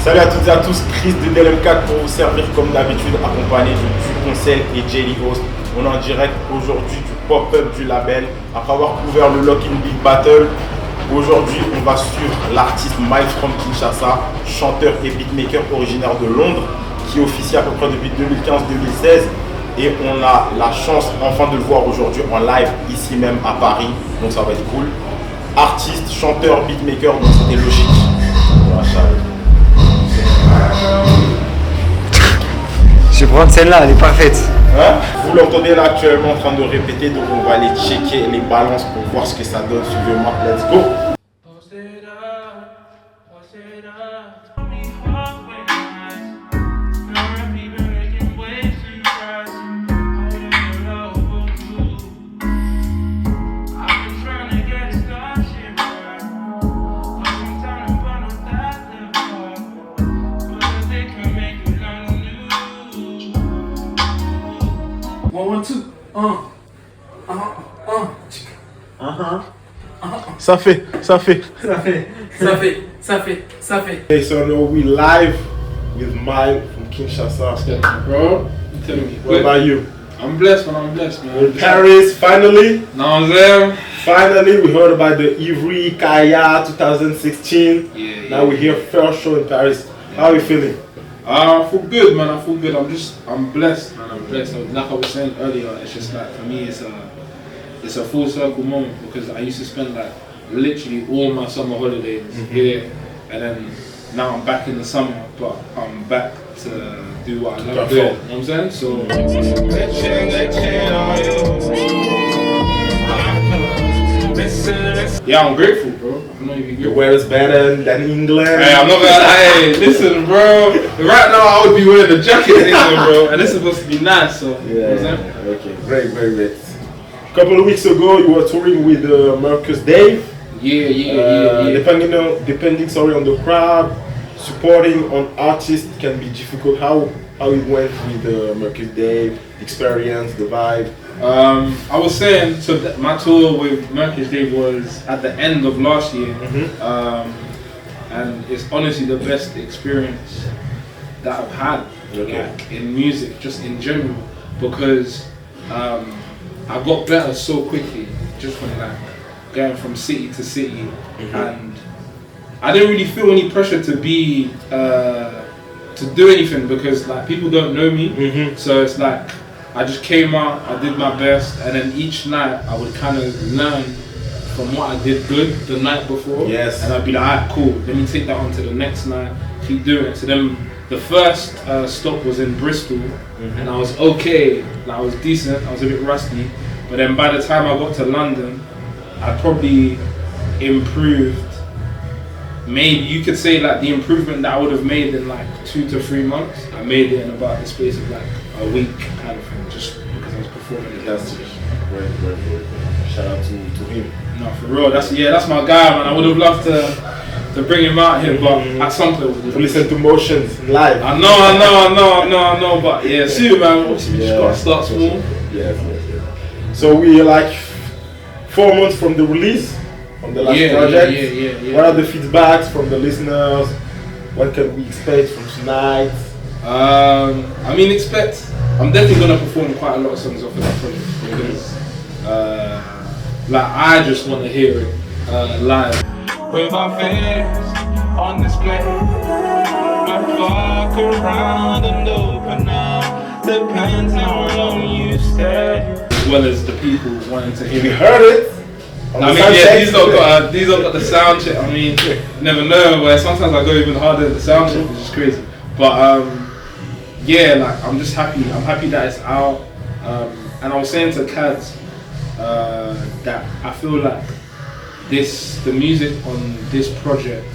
Salut à toutes et à tous, Chris de MFK pour vous servir comme d'habitude, accompagné du Conseil et Jelly Host. On est en direct aujourd'hui du pop-up du label. Après avoir couvert le Lock-in Big Battle, aujourd'hui on va suivre l'artiste Miles From Kinshasa, chanteur et beatmaker originaire de Londres, qui officie à peu près depuis 2015-2016. Et on a la chance enfin de le voir aujourd'hui en live ici même à Paris, donc ça va être cool. Artiste, chanteur, beatmaker, donc c'était logique. Je vais prendre celle-là, elle est parfaite. Hein? Vous l'entendez là actuellement en train de répéter, donc on va aller checker les balances pour voir ce que ça donne. Suivez-moi, let's go! Ça fait. Okay, so now we live with Miles from Kinshasa. Bro, you telling me. What about you? I'm blessed, man. We're in Paris, finally. Know what I'm saying? Finally, we heard about the Ivry Kaya 2016. Yeah. Now we're here, first show in Paris. How are you feeling? I feel good, man. I feel good. I'm blessed, man. I'm blessed. Like I was saying earlier, it's just like for me, it's a full circle moment because I used to spend like literally all my summer holidays here, and then now I'm back in the summer, but I'm back to do what I love doing. You know what I'm saying? So. Yeah, I'm grateful, bro. I'm not even grateful. The weather's better than England. Hey, I'm not gonna. Hey, listen, bro. Right now, I would be wearing a jacket in England, bro, and this is supposed to be nice. So, yeah, you know what I'm saying? Okay, great. A couple of weeks ago, you were touring with Murkage Dave. Yeah. Depending on the crowd, supporting on artists can be difficult. How it went with Murkage Dave, experience, the vibe. I was saying, so my tour with Murkage Dave was at the end of last year, and it's honestly the best experience that I've had like, in music, just in general, because I got better so quickly, just from like going from city to city, and I didn't really feel any pressure to be to do anything because like people don't know me, so it's like. I just came out, I did my best, and then each night I would kind of learn from what I did good the night before. Yes. And I'd be like, alright, cool, let me take that on to the next night, keep doing it. So then the first stop was in Bristol, and I was okay, like I was decent, I was a bit rusty, but then by the time I got to London, I probably improved. Maybe you could say like the improvement that I would have made in like 2 to 3 months, I made it in about the space of like a week kind of thing, just because I was performing it. That's great. Shout out to him. No, for real, that's my guy, man. I would have loved to bring him out here, but at some point To listen to Motions live. I know, but yeah, soon, man. Obviously, we just gotta start small. Yes. So we are like 4 months from the release on the last project. Yeah. What are the feedbacks from the listeners? What can we expect from tonight? I mean, I'm definitely gonna perform quite a lot of songs off of that project because, like, I just want to hear it live. With my face on display, I fuck around and open up. Depends how long you stay. As well as the people wanting to hear We it. heard it. I mean, yeah, these don't got the sound check. I mean, you never know. Where sometimes I go even harder than the sound check, which is crazy. But yeah, like I'm just happy. I'm happy that it's out. And I was saying to Kads that I feel like the music on this project,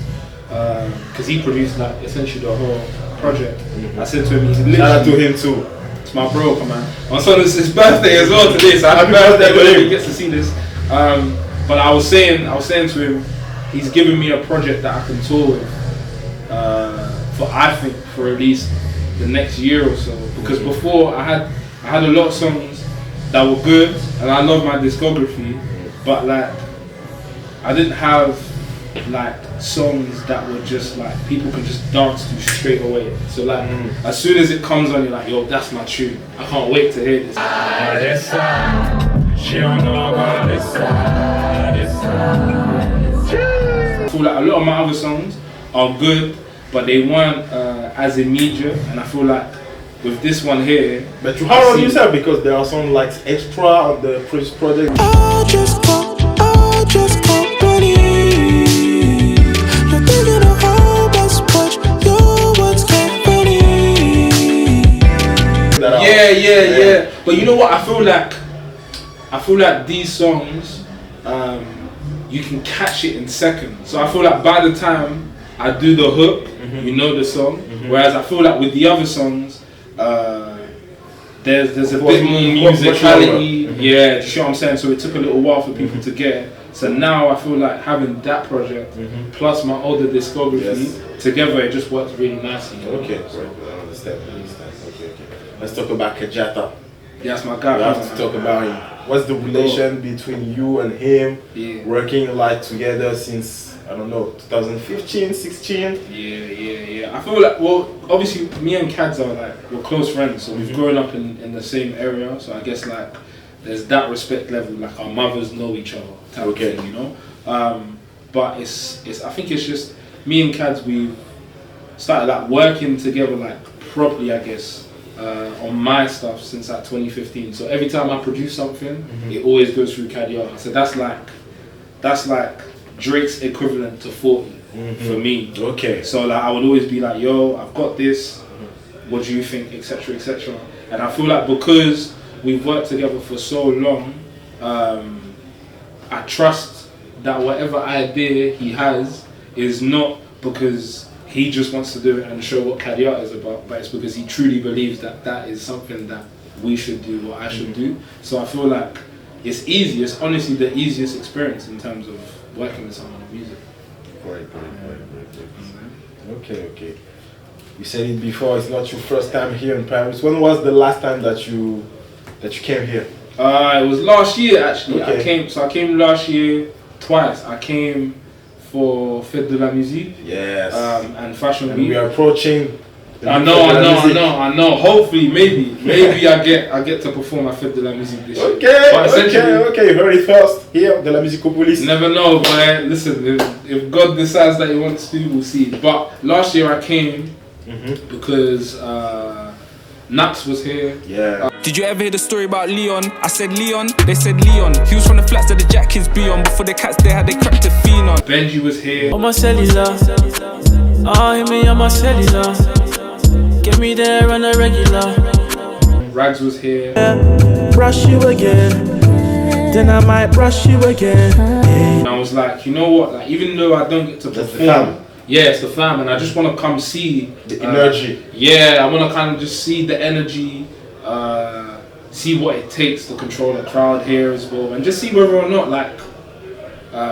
because he produced like essentially the whole project. I said to him, he's literally, shout out to him too. It's my bro, come on. My son is his birthday as well today, so happy birthday whenever he gets to see this. But I was saying to him, he's giving me a project that I can tour with for at least the next year or so. Because before I had a lot of songs that were good, and I love my discography, but like I didn't have like songs that were just like people can just dance to straight away. So like as soon as it comes on, you're like, yo, that's my tune. I can't wait to hear this. I feel like a lot of my other songs are good, but they weren't as immediate, and I feel like with this one here. But you have on yourself because there are some like extra on the previous project. I just call money. You're thinking of how best watch your words get funny. Yeah. But you know what? I feel like these songs, you can catch it in seconds. So I feel like by the time I do the hook, you know the song. Whereas I feel like with the other songs, there's a bit more musicality. Yeah, do you see what I'm saying? So it took a little while for people to get it. So now I feel like having that project plus my older discography together, it just works really nicely. Okay, right. I understand. Okay. Let's talk about Kadiata. Yeah, that's my guy. We have to talk about him. What's the relation between you and him? Yeah. Working like together since, I don't know, 2015, 16? Yeah. I feel like, well, obviously me and Kads are like, we're close friends, so we've grown up in the same area, so I guess like there's that respect level, like our mothers know each other type of thing, you know? But it's I think it's just, me and Kads, we started like working together like properly, I guess, on my stuff since like 2015. So every time I produce something, it always goes through Kadiata. So that's like Drake's equivalent to 40 for me. Okay. So like I would always be like, yo, I've got this. What do you think, etc., etc. And I feel like because we've worked together for so long, I trust that whatever idea he has is not because he just wants to do it and show what Kadiata is about, but it's because he truly believes that that is something that we should do, or I should do. So I feel like it's easy. It's honestly the easiest experience in terms of working with someone in music. Great. Okay. You said it before, it's not your first time here in Paris. When was the last time that you came here? It was last year actually. Okay. I came last year twice. I came for Fête de la Musique. Yes. And Fashion Week. We are approaching. I know. Hopefully, maybe I get to perform at Fête de la Musique this year. Okay. You heard it first here, de la Musicopolis. Never know, but listen, if God decides that He wants to, we'll see. But last year I came because Naps was here. Yeah. Did you ever hear the story about Leon? I said Leon, they said Leon. He was from the flats that the jack kids be on. Before the cats they had they cracked a fiend on. Benji was here. On my cellular, hit me on my cellular. Get me there on a regular. Rags was here. Brush you again, then I might brush you again. And I was like, you know what? Like, even though I don't get to perform, it's the fam, and I just want to come see the energy. Yeah, I want to kind of just see the energy, see what it takes to control the crowd here as well, and just see whether or not like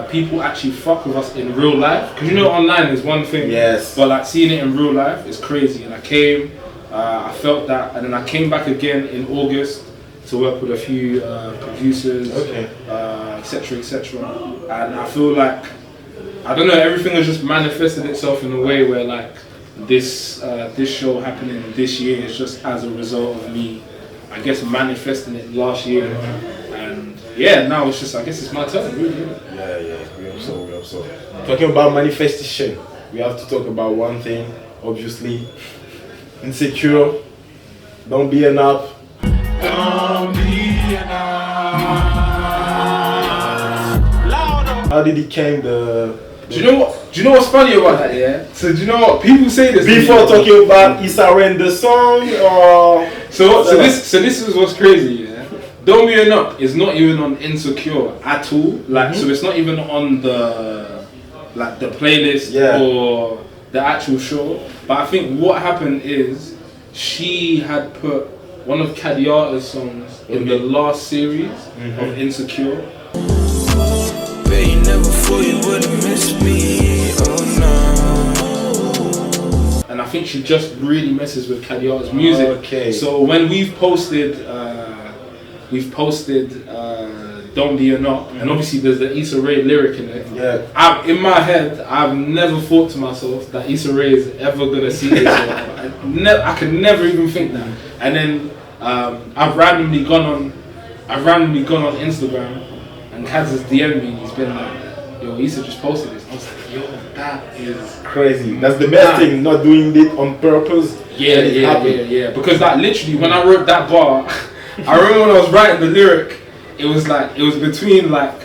people actually fuck with us in real life. Because you know, online is one thing, but like seeing it in real life is crazy. And I came, I felt that, and then I came back again in August to work with a few producers, etc. And I feel like, I don't know, everything has just manifested itself in a way where like this show happening this year is just as a result of me, I guess, manifesting it last year. And yeah, now it's just, I guess it's my turn, really. Yeah, we hope so. Talking about manifestation, we have to talk about one thing, obviously. Insecure, Don't Be An Opp. Don't be an Opp. How did it came the... Do you know what's funny about that, yeah? So do you know what people say this before talking about Isaren the song, or so this is what's crazy, yeah? Don't Be An Opp is not even on Insecure at all. Like so it's not even on the playlist or the actual show. But I think what happened is she had put one of Kadiata's songs in the last series of Insecure. Bet you never thought you would've missed me, oh no. And I think she just really messes with Kadiata's music. So when we've posted Don't Be An Opp, and obviously there's the Issa Rae lyric in it. Yeah. In my head, I've never thought to myself that Issa Rae is ever gonna see this. I could never even think that. And then I've randomly gone on Instagram, and Kaz has DM'd me, and he's been like, "Yo, Issa just posted this." I was like, "Yo, that is crazy." That's the best thing, not doing it on purpose. Yeah. Because like literally, when I wrote that bar, I remember when I was writing the lyric, it was between like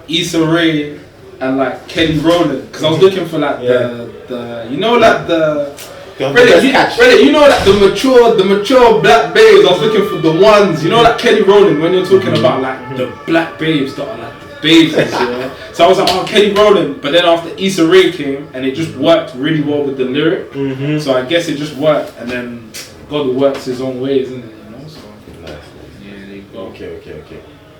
Issa Rae and like Kelly Rowland, because I was looking for like the you know like Reddit, you know like the mature black babes. I was looking for the ones, you know, like Kelly Rowland, when you're talking about like the black babes that are like the babes, yeah. So I was like, oh, Kelly Rowland, but then after Issa Rae came, and it just worked really well with the lyric. So I guess it just worked, and then God works his own ways, isn't it? You know, so nice. yeah, there you go. Okay.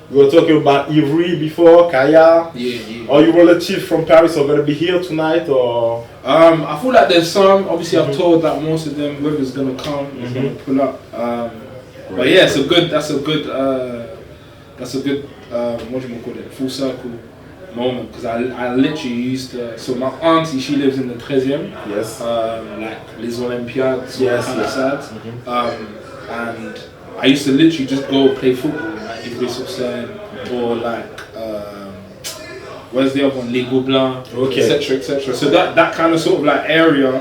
We were talking about Ivry before, Kaya. Yeah. Are you relatives from Paris are gonna be here tonight, or? I feel like there's some. Obviously, I've told that most of them, whoever's gonna come, is gonna pull up. But yeah, that's a good what do you call it? Full circle moment, because I literally used to. So my auntie, she lives in the 13e. Yes. Like Les Olympiades, kind of sad. And I used to literally just go play football, like scène, or like where's the other one, Les Gobelins, etc. So that kind of sort of like area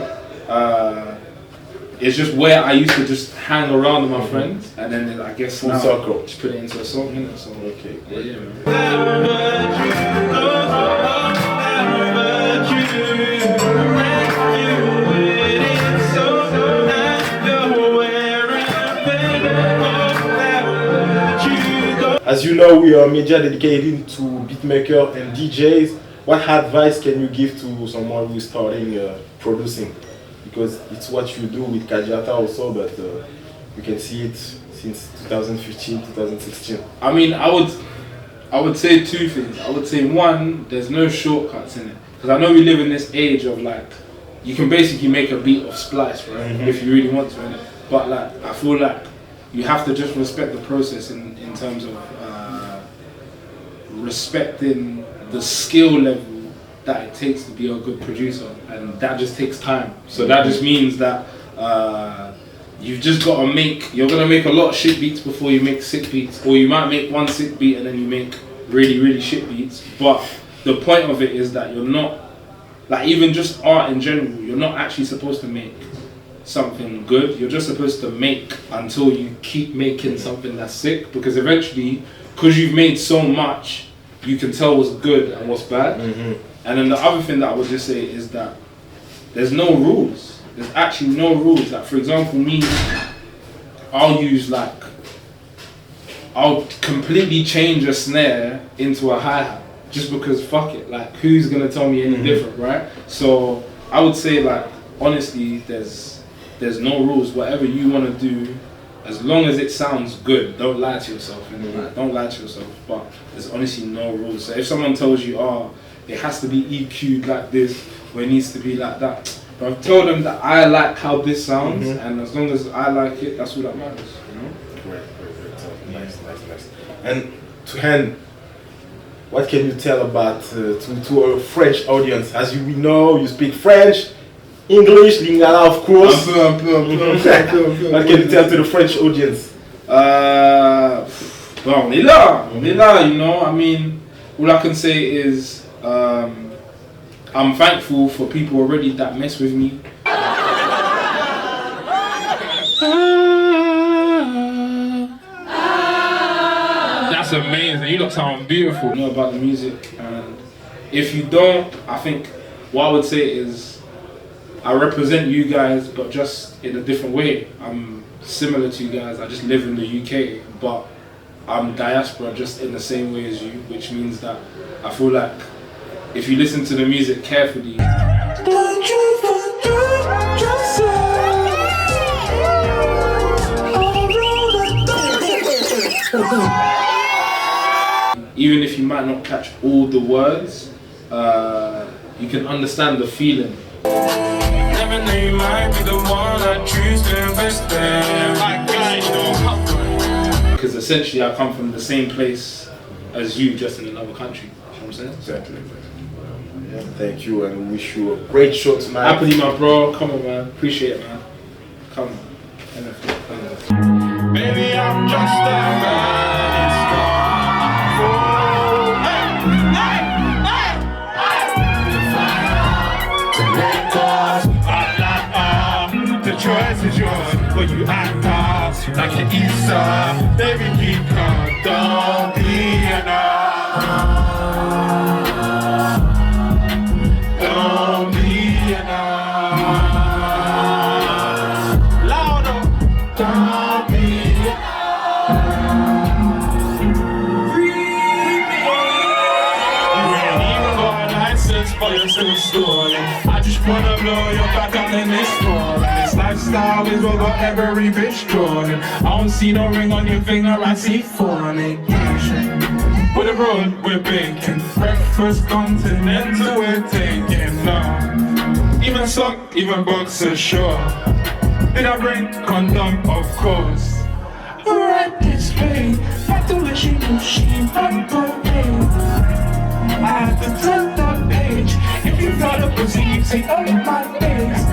is just where I used to just hang around with my friends, and then I guess now just put it into a song, innit? So yeah, man. As you know, we are media dedicated to beatmakers and DJs. What advice can you give to someone who is starting producing? Because it's what you do with Kadiata also, but you can see it since 2015, 2016. I mean, I would say two things. I would say one, there's no shortcuts in it. Because I know we live in this age of like, you can basically make a beat of splice, right? If you really want to, innit? But like, I feel like you have to just respect the process in terms of respecting the skill level that it takes to be a good producer, and that just takes time. So that just means that you've just got to you're going to make a lot of shit beats before you make sick beats, or you might make one sick beat and then you make really, really shit beats. But the point of it is that you're not, like even just art in general, you're not actually supposed to make something good. You're just supposed to make until you keep making something that's sick, because eventually, because you've made so much, you can tell what's good and what's bad. And then the other thing that I would just say is that there's no rules. There's actually no rules. Like for example, me, I'll completely change a snare into a hi-hat just because fuck it. Like who's gonna tell me any different, right? So I would say like honestly, there's no rules. Whatever you want to do, as long as it sounds good, don't lie to yourself. Don't lie to yourself. But there's honestly no rules. So if someone tells you, oh, it has to be EQ'd like this, or it needs to be like that, but I've told them that I like how this sounds, and as long as I like it, that's all that matters. You know? Great. Nice. And to hand, what can you tell about to a French audience? As we know, you speak French, English, Lingala, of course. Un peu. What can you tell to the French audience? Well, on est là, you know. I mean, all I can say is I'm thankful for people already that mess with me. That's amazing. You lot sound beautiful. You know about the music, and if you don't, I think what I would say is I represent you guys, but just in a different way. I'm similar to you guys. I just live in the UK, but I'm diaspora just in the same way as you, which means that I feel like if you listen to the music carefully, even if you might not catch all the words, you can understand the feeling. Never knew you might be the one I choose to invest in. Because essentially I come from the same place as you, just in another country. You know what I'm saying? Exactly. Yeah, thank you, and wish you a great show tonight. Happily, my bro. Come on, man. Appreciate it, man. Come on. Baby, I'm just a man. The choice is yours, but you act off like the Easter. Baby, keep calm, don't be an opp. Don't be an opp. Louder, don't be an opp. You ain't even got a license, but you're still stalling. I just wanna blow your back out in this floor. This lifestyle is what got every bitch drawing. I don't see no ring on your finger, I see fornication. With a road we're baking, breakfast continental we're taking. No, even sock, even boxer, sure. Did I bring condom? Of course. Alright, this way, not the way she knew she not okay. I had to turn that page. If you got a pussy, you say, oh my days.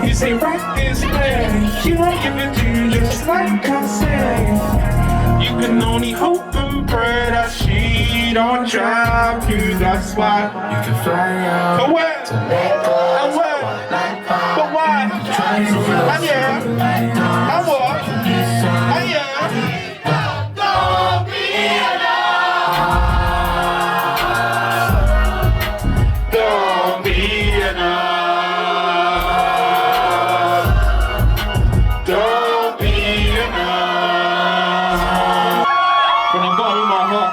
You say, right this way. She won't give it to you just like I say. You can only hope and pray that she don't trap you. That's why you can fly out. But where? And where? But why? And yeah. And what? And yeah. Don't be an opp. Don't be an opp. Don't be an opp. From the bottom of my heart,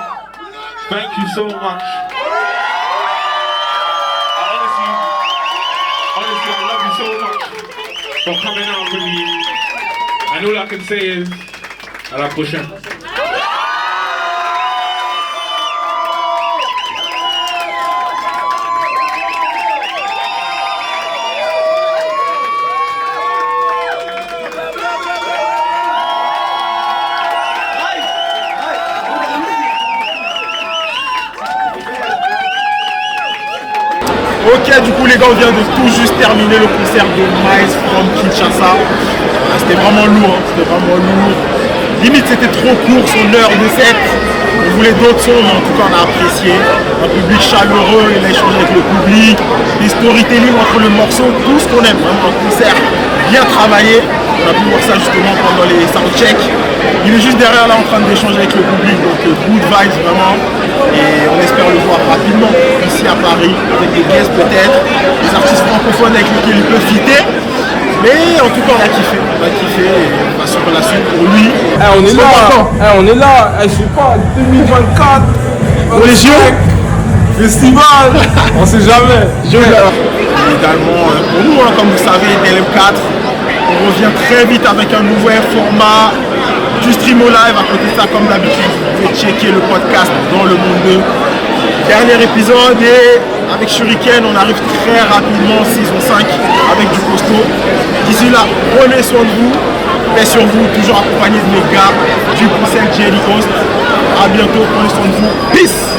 thank you so much. Honestly, I love you so much for coming out with me. And all I can say is, à la prochaine. Ok, du coup les gars, on vient de tout juste terminer le concert de Miles From Kinshasa. C'était vraiment lourd, Limite c'était trop court, son heure de set. On voulait d'autres sons, mais en tout cas on a apprécié. Un public chaleureux, il a échangé avec le public. Les storytelling entre le morceau, tout ce qu'on aime. Vraiment un concert bien travaillé. On a pu voir ça justement pendant les soundchecks. Il est juste derrière là en train d'échanger avec le public, donc good vibes vraiment. Et on espère le voir rapidement ici à Paris, avec des guests peut-être, des artistes francophones avec lesquels il peut fitter. Mais en tout cas on a kiffé, et on va suivre la suite pour lui. On est là, je sais pas, 2024, pour les JO, festival, on sait jamais. Également pour nous, comme vous savez, DLM4, on revient très vite avec un nouvel format du stream au live. À côté de ça, comme d'habitude, vous pouvez checker le podcast dans le monde 2. Dernier épisode, et avec Shuriken, on arrive très rapidement, saison 5, avec du costaud. D'ici là, prenez soin de vous, paix sur vous, toujours accompagné de mes gars du conseil Générique. À bientôt, prenez soin de vous. Peace.